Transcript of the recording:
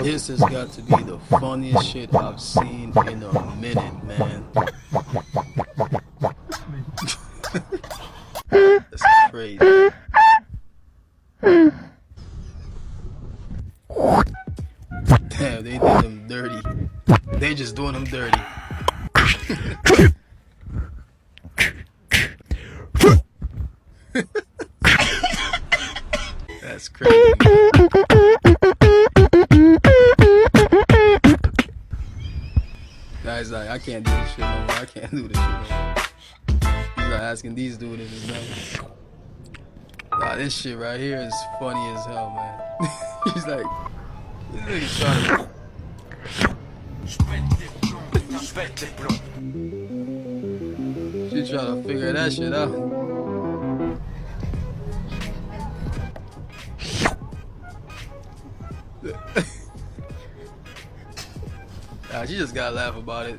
This has got to be the funniest shit I've seen in a minute, man. That's crazy. Damn, they did him dirty. They just doing him dirty. That's crazy. Guys, like, I can't do this shit no more. I can't do this shit no more. He's like asking these dudes in his name. Nah, this shit right here is funny as hell, man. He's like, this nigga's trying to... She trying to figure that shit out. Nah, she just gotta laugh about it.